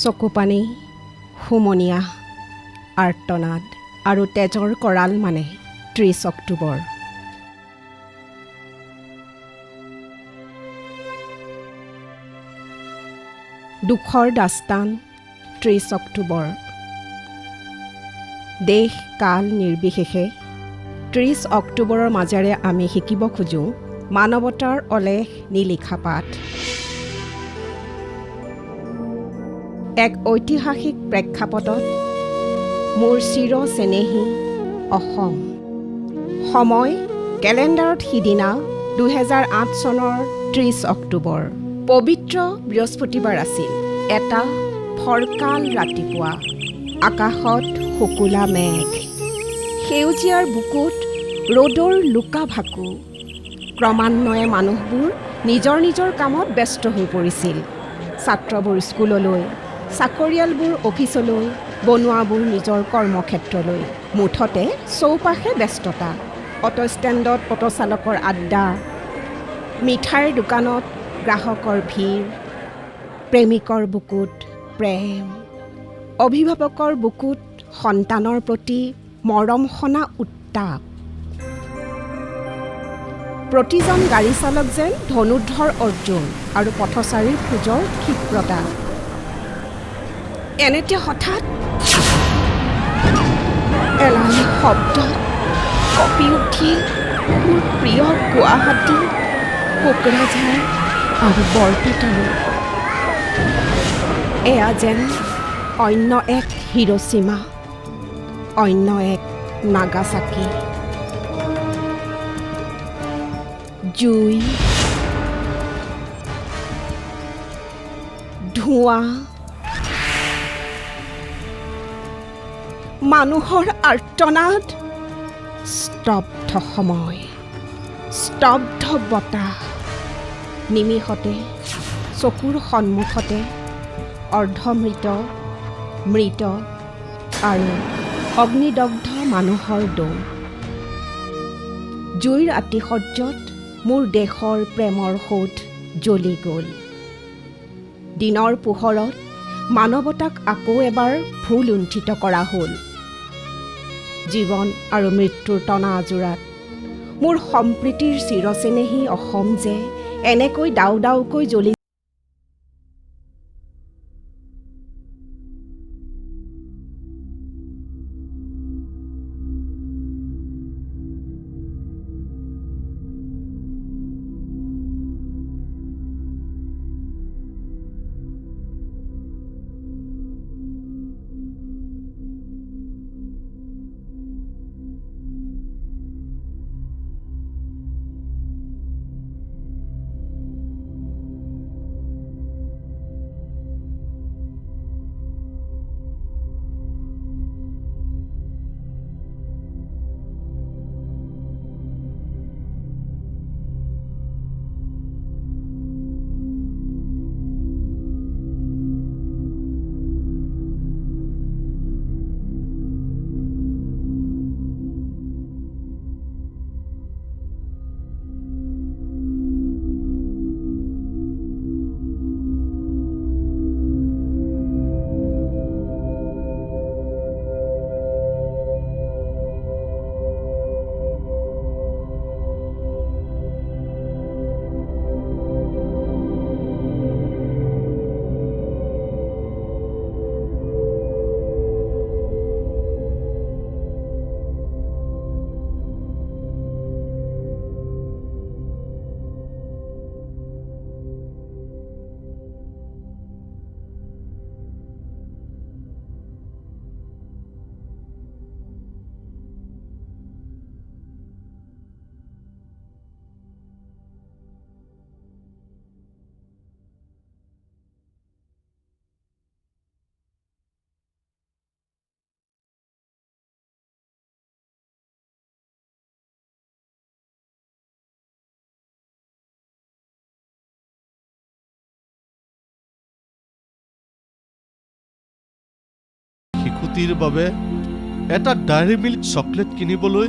চকুপানী, হুমনীয়া, আৰ্তনাদ আৰু তেজৰ কৰাল মানে 30 অক্টোবৰ। দুখৰ দাস্তান 30 অক্টোবৰ। দেশ কাল নিৰ্বিশেষে 30 অক্টোবৰৰ মাজেৰে আমি শিকিব খোজোঁ মানৱতাৰ অলেখ নিলিখা পাঠ। এক ঐতিহাসিক প্ৰেক্ষাপটত মোৰ চিৰ চেনেহী অসম। সময় কেলেণ্ডাৰত সিদিনা 2008 চনৰ 30 অক্টোবৰ। পবিত্ৰ বৃহস্পতিবাৰ আছিল। এটা ফৰকাল ৰাতিপুৱা, আকাশত শুকুলা মেঘ, সেউজীয়াৰ বুকুত ৰ'দৰ লুকা ভাকু। ক্ৰমান্বয়ে মানুহবোৰ নিজৰ নিজৰ কামত ব্যস্ত হৈ পৰিছিল। ছাত্ৰবোৰ স্কুললৈ, চাকৰিয়ালবোৰ অফিচলৈ, বনুৱাবোৰ নিজৰ কৰ্মক্ষেত্ৰলৈ। মুঠতে চৌপাশে ব্যস্ততা। অটো ষ্টেণ্ডত অটো চালকৰ আড্ডা, মিঠাইৰ দোকানত গ্ৰাহকৰ ভিৰ, প্ৰেমিকৰ বুকুত প্ৰেম, অভিভাৱকৰ বুকুত সন্তানৰ প্ৰতি মৰম সনা উত্তাপ। প্ৰতিজন গাড়ী চালক যেন ধনুৰ্ধৰ অৰ্জুন আৰু পথচাৰীৰ খোজৰ ক্ষিপ্ৰতা। এনেতে হঠাৎ এলানি শব্দ কঁপি উঠিল মোৰ প্ৰিয় গুৱাহাটী, কোকৰাঝাৰ আৰু বৰপেটালৈ। এয়া যেন অন্য এক হিৰোশ্বিমা, অন্য এক নাগাচাকি। জুই, ধোঁৱা, মানুহৰ আৰ্তনাদ, স্তব্ধ সময়, স্তব্ধ বতাহ। নিমিষতে চকুৰ সন্মুখতে অৰ্ধমৃত, মৃত আৰু অগ্নিদগ্ধ মানুহৰ দৌৰ। জুইৰ আতিশয্যত মোৰ দেশৰ প্ৰেমৰ সোঁত জ্বলি গ'ল। দিনৰ পোহৰত মানৱতাক আকৌ এবাৰ ভুল লুণ্ঠিত কৰা হ'ল। জীৱন আৰু মৃত্যুৰ টনা আজোৰাত মোৰ সম্প্ৰীতিৰ চিৰচেনেহী অসম যে এনেকৈ ডাউ ডাউকৈ জ্বলি শিশুটিৰ বাবে এটা ডায়েৰী মিল্ক চকলেট কিনিবলৈ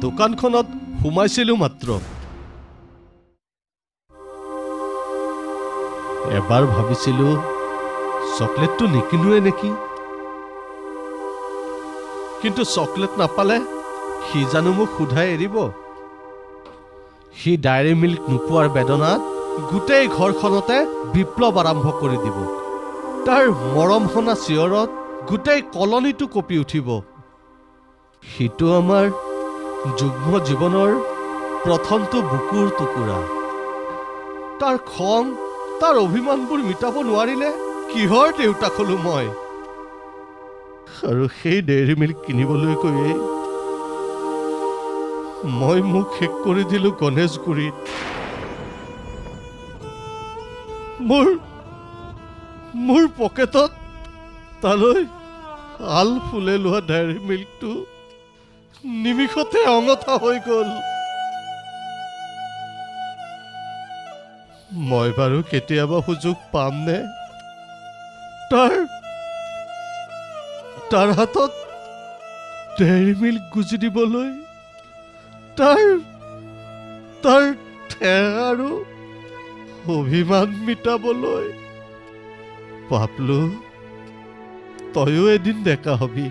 দোকানখনত সোমাইছিলোঁ মাত্ৰ। এবাৰ ভাবিছিলোঁ চকলেটটো নিকিনোৱে নেকি? কিন্তু চকলেট নাপালে সি জানো মোক সোধাই এৰিব? সি ডায়েৰী মিল্ক নোপোৱাৰ বেদনাত গোটেই ঘৰখনতে বিপ্লৱ আৰম্ভ কৰি দিব। তাৰ মৰম সনা চিঞৰত গোটেই কলনীটো কঁপি উঠিব। সিটো আমাৰ যুগ্ম জীৱনৰ প্ৰথমটো বুকুৰ টুকুৰা। তাৰ খং, তাৰ অভিমানবোৰ মিটাব নোৱাৰিলে কিহৰ দেউতাক হলো মই? আৰু সেই ডেইৰী মিল্ক কিনিবলৈ গৈয়ে মই মোক শেষ কৰি দিলো গণেশগুৰিত। মোৰ পকেটত তালৈ আল ফুলে লোৱা ডেইৰী মিল্কটো নিমিষতে অঙঠা হৈ গ'ল। মই বাৰু কেতিয়াবা সুযোগ পামনে তাৰ হাতত ডেইৰী মিল্ক গুজি দিবলৈ? তাৰ ঠেহ আৰু অভিমান মিটাবলৈ? পাপলু, তয়ো এদিন ডেকা হবি।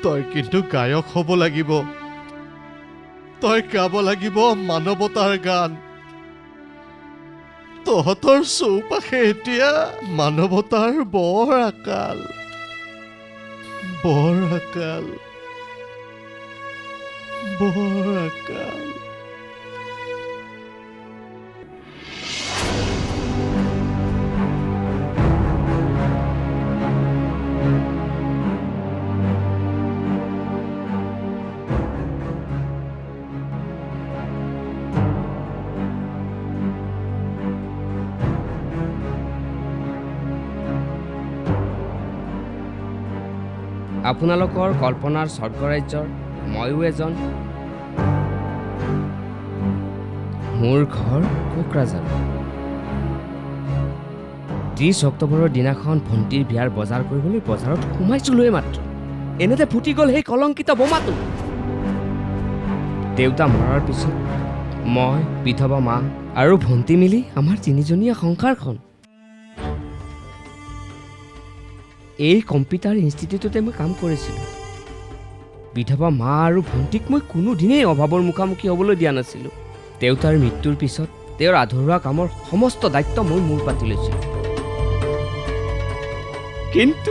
তই কিন্তু গায়ক হ'ব লাগিব। তই গাব লাগিব মানৱতাৰ গান। তহঁতৰ চৌপাশে এতিয়া মানৱতাৰ বৰ আকাল। আপোনালোকৰ কল্পনাৰ স্বৰ্গৰাজ্যৰ ময়ো এজন। মোৰ ঘৰ কোকৰাঝাৰ। 30 অক্টোবৰৰ দিনাখন ভণ্টিৰ বিয়াৰ বজাৰ কৰিবলৈ বজাৰত সোমাইছিলোৱে মাত্ৰ এনেতে ফুটি গ'ল সেই কলংকিত বোমাটো। দেউতা মৰাৰ পিছত মই, বিধৱা মা আৰু ভণ্টি মিলি আমাৰ 3জনীয়া সংসাৰখন। এই কম্পিউটাৰ ইনষ্টিটিউটতে মই কাম কৰিছিলোঁ। বিধৱা মা আৰু ভণ্টিক মই কোনোদিনেই অভাৱৰ মুখামুখি হ'বলৈ দিয়া নাছিলোঁ। দেউতাৰ মৃত্যুৰ পিছত তেওঁৰ আধৰুৱা কামৰ সমস্ত দায়িত্ব মই মূৰ পাতি লৈছিলোঁ। কিন্তু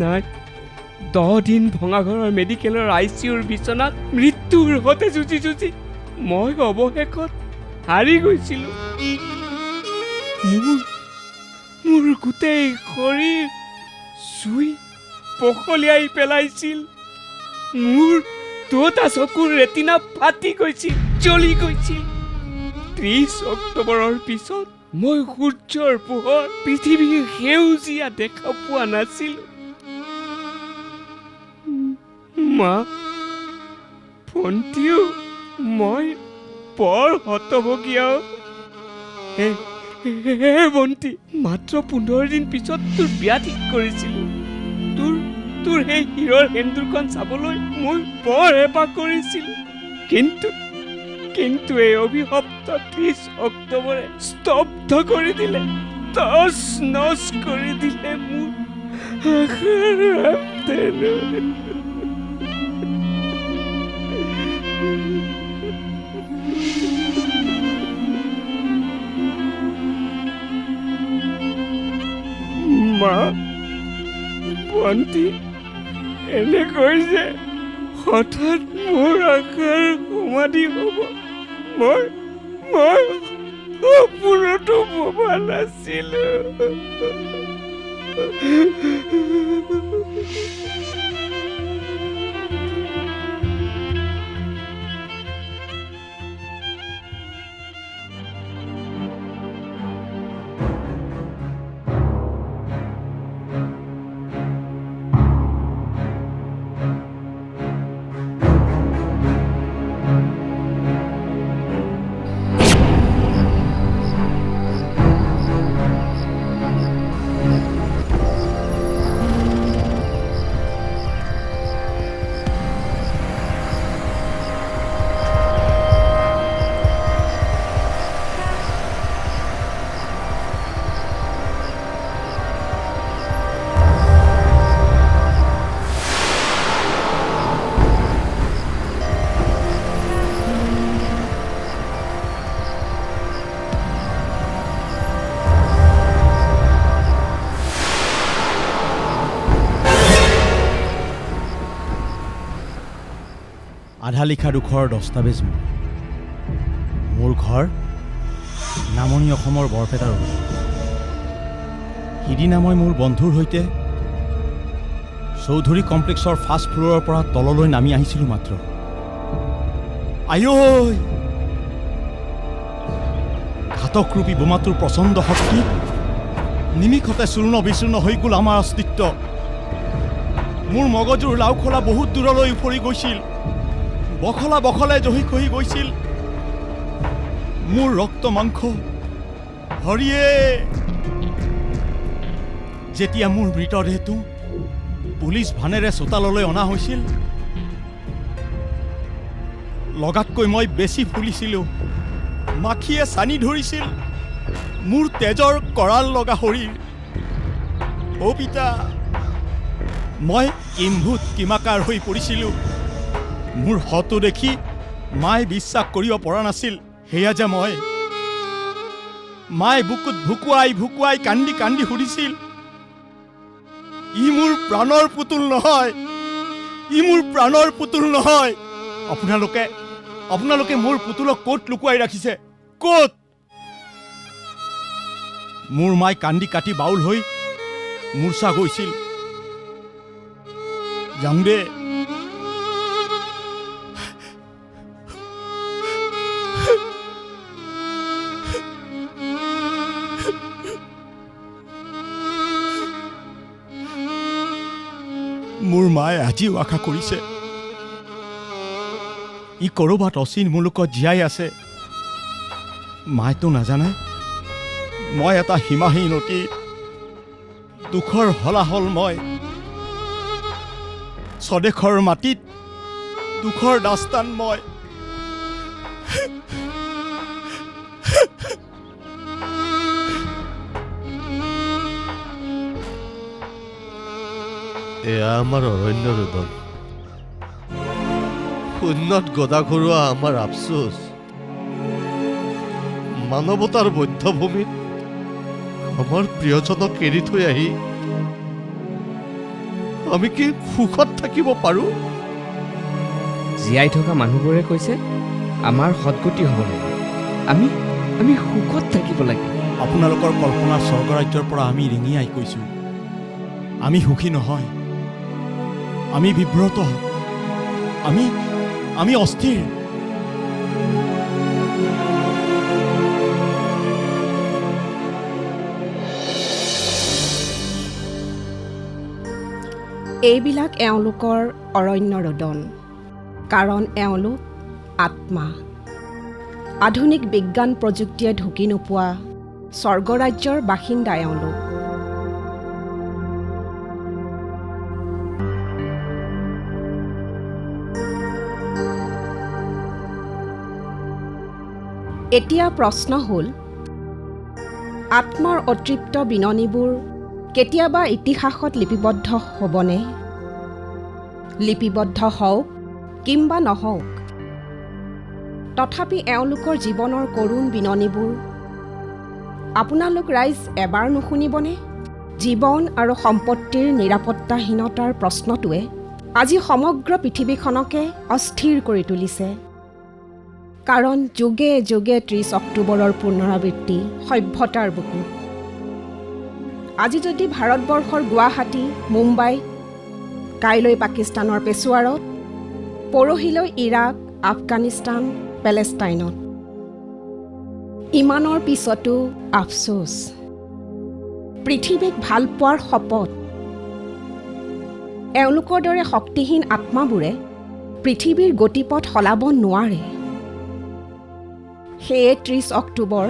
নাই, 10 দিন ভঙাঘৰৰ মেডিকেলৰ ICUৰ বিচনাত মৃত্যুৰ সৈতে যুঁজি মই অৱশেষত হাৰি গৈছিলোঁ। মোৰ গোটেই শৰীৰ চুই পখলিয়াই পেলাইছিল। মোৰ 2টা চকুৰ ৰেটিনা ফাটি গৈছিল, জ্বলি গৈছিল। 30 অক্টোবৰৰ পিছত মই সূৰ্যৰ পোহৰ, পৃথিৱীৰ সেউজীয়া দেখা পোৱা নাছিলোঁ। মা, ভণ্টিও মই বৰ হতভগীয়া। হে ভণ্টি, মাত্ৰ 15 দিন পিছত তোৰ বিয়া ঠিক কৰিছিলোঁ। তোৰ সেই হীৰৰ সেন্দুৰখন চাবলৈ মই বৰ হেঁপাহ কৰিছিলোঁ। কিন্তু এই অভিশপ্ত 30 অক্টোবৰে স্তব্ধ কৰি দিলে, তছ নছ কৰি দিলে মোৰ আশাৰ আবদাৰ। মা, ভণ্টি এনেকৈ যে হঠাৎ মোৰ আশাৰ সমাধি হ'ব মই সপোনতো ভবা নাছিলোঁ। আধা লিখা দুখৰ দস্তাবেজ মোৰ ঘৰ নামনি অসমৰ বৰপেটাৰ। সিদিনা মই মোৰ বন্ধুৰ সৈতে চৌধুৰী কমপ্লেক্সৰ ফাৰ্ষ্ট ফ্ল'ৰৰ পৰা তললৈ নামি আহিছিলোঁ মাত্ৰ। আয়ৈ! ঘাতকৰূপী বোমাটোৰ প্ৰচণ্ড শক্তি নিমিষতে চূৰ্ণ বিচূৰ্ণ হৈ গ'ল আমাৰ অস্তিত্ব। মোৰ মগজুৰ লাওখোলা বহুত দূৰলৈ উফৰি গৈছিল, বখলা বখলাই জহি খহি গৈছিল। মোৰ ৰক্ত মাংস হৰিয়ে! যেতিয়া মোৰ মৃতদেহটো পুলিচ ভানেৰে চোতাললৈ অনা হৈছিল, লগাতকৈ মই বেছি ফুলিছিলোঁ। মাখিয়ে চানি ধৰিছিল মোৰ তেজৰ কৰাল লগা শৰীৰ। অ' পিতা, মই কিম্ভূত কিমাকাৰ হৈ পৰিছিলোঁ। মোৰ হতো দেখি মায়ে বিশ্বাস কৰিব পৰা নাছিল, সেয়া যে মই। মায়ে বুকুত ভুকুৱাই ভুকুৱাই কান্দি কান্দি সুধিছিল, ই মোৰ প্ৰাণৰ পুতুল নহয়, ই মোৰ প্ৰাণৰ পুতুল নহয়। আপোনালোকে মোৰ পুতুলক ক'ত লুকুৱাই ৰাখিছে? ক'ত? মোৰ মাই কান্দি কাটি বাউল হৈ মূৰ্ছা গৈছিল। যাওঁ দে। মোৰ মায়ে আজিও আশা কৰিছে, ই ক'ৰবাত অচিন মুলুকত জীয়াই আছে। মায়েতো নাজানে মই এটা সীমাহীন অতি দুখৰ হলাহল। মই স্বদেশৰ মাটিত দুখৰ দাস্তান মই। এয়া আমাৰ অৰণ্য ৰোদন, শূন্যত গদা ঘূৰোৱা আমাৰ আফচোচ। মানৱতাৰ বধ্যভূমিত আমাৰ প্ৰিয়জনক এৰি থৈ আহি আমি কি সুখত থাকিব পাৰোঁ? জীয়াই থকা মানুহবোৰে কৈছে আমাৰ সদগতি হ'ব লাগে, আমি সুখত থাকিব লাগে। আপোনালোকৰ কল্পনাৰ স্বৰ্গৰাজ্যৰ পৰা আমি ৰিঙিয়াই কৈছোঁ, আমি সুখী নহয়, আমি বিব্ৰত, আমি অস্থিৰ। এইবিলাক এওঁলোকৰ অৰণ্য ৰোদন, কাৰণ এওঁলোক আত্মা। আধুনিক বিজ্ঞান প্ৰযুক্তিয়ে ঢুকি নোপোৱা স্বৰ্গৰাজ্যৰ বাসিন্দা এওঁলোক। এতিয়া প্ৰশ্ন হ'ল, আত্মাৰ অতৃপ্ত বিননিবোৰ কেতিয়াবা ইতিহাসত লিপিবদ্ধ হ'বনে? লিপিবদ্ধ হওক কিম্বা নহওক, তথাপি এওঁলোকৰ জীৱনৰ কৰুণ বিননিবোৰ আপোনালোক ৰাইজ এবাৰ নুশুনিবনে? জীৱন আৰু সম্পত্তিৰ নিৰাপত্তাহীনতাৰ প্ৰশ্নটোৱে আজি সমগ্ৰ পৃথিৱীখনকে অস্থিৰ কৰি তুলিছে। কাৰণ যুগে যুগে 30 অক্টোবৰৰ পুনৰাবৃত্তি সভ্যতাৰ বুকুত। আজি যদি ভাৰতবৰ্ষৰ গুৱাহাটী, মুম্বাই, কাইলৈ পাকিস্তানৰ পেছোৱাৰত, পৰহিলৈ ইৰাক, আফগানিস্তান, পেলেষ্টাইনত, ইমানৰ পিছতো আফচোচ, পৃথিৱীক ভাল পোৱাৰ শপত। এওঁলোকৰ দৰে শক্তিহীন আত্মাবোৰে পৃথিৱীৰ গতিপথ সলাব নোৱাৰে। সেয়ে 30 অক্টোবৰ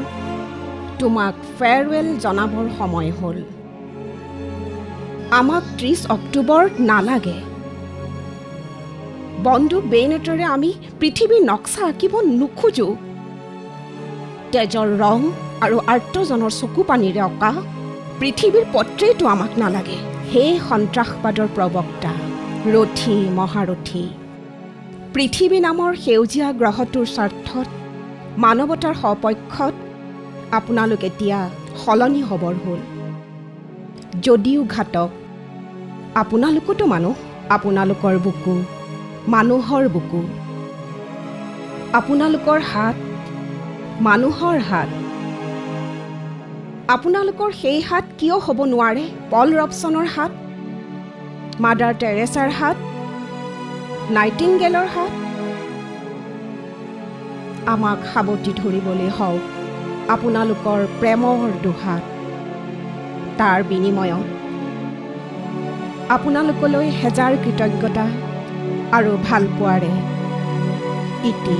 তোমাক ফেয়াৰৱেল জনাবৰ সময় হ'ল। আমাক 30 অক্টোবৰ নালাগে। বন্দুক বেইনেটেৰে আমি পৃথিৱীৰ নক্সা আঁকিব নোখোজো। তেজৰ ৰং আৰু আৰ্তজনৰ চকু পানীৰে অঁকা পৃথিৱীৰ পট্ৰেইটো আমাক নালাগে। হে সন্ত্ৰাসবাদৰ প্ৰবক্তা, ৰথী মহাৰথী, পৃথিৱী নামৰ সেউজীয়া গ্ৰহটোৰ স্বাৰ্থত, মানৱতাৰ সপক্ষত আপোনালোক এতিয়া সলনি হ'বৰ হ'ল। যদিও ঘাতক, আপোনালোকতো মানুহ, আপোনালোকৰ বুকু মানুহৰ বুকু। আপোনালোকৰ হাত মানুহৰ হাত। আপোনালোকৰ সেই হাত কিয় হ'ব নোৱাৰে? পল ৰবচনৰ হাত, মাদাৰ টেৰেছাৰ হাত, নাইটিংগেলৰ হাত। আমাক সাৱটি ধৰিবলৈ হওক আপোনালোকৰ প্ৰেমৰ দুহাত। তাৰ বিনিময়ত আপোনালোকলৈ হেজাৰ কৃতজ্ঞতা আৰু ভালপোৱাৰে ইতি